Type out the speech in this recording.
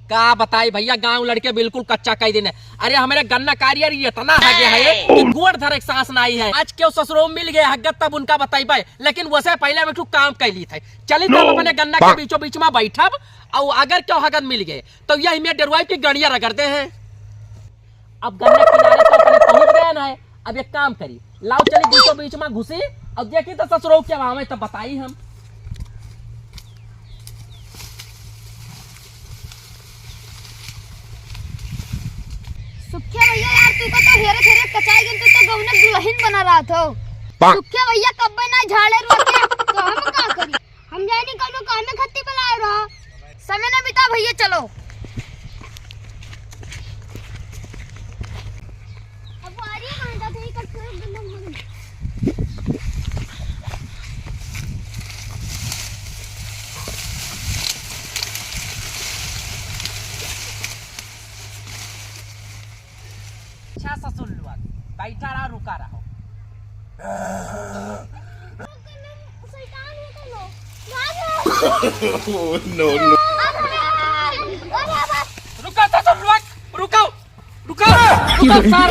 का बताई भैया, गांव लड़के बिल्कुल कच्चा कई दिन है। अरे हमारे गन्ना कारियर इतना है कि गोड़ धर एक सांस नहीं है। आज क्यों ससुरो मिल गए हगत तब उनका बताई भाई, लेकिन वैसे पहले में काम कैली थे। चली तब अपने गन्ना के बीचों बीच में बैठब और अगर क्यों हगत मिल गए तो यही में डरवाई की गड़िया रगड़ते हैं। अब गन्ना किनारे तो अपने पहुंच गए ना है। अब एक काम करी, लाओ चली बीचों बीच में घुसी और देखी तो ससुरो क्या वहां में तब बताई हम। सुखिया भैया यार तू को तो हेरे फेरे कचाई गन तो गौने दुल्हन बना रहा था। सुखिया भैया कब ना झाड़े रोके तो हम का करी, हम जाए नहीं कल काम में खत्ती पे लाए रहा समय ना बिता भैया। चलो अब आ रही है कहां थे कट कर गंदा। अच्छा ससुर बैठा रहा रुका रहो। नो नो रुका ससुर रुको रुको रुको रुको सर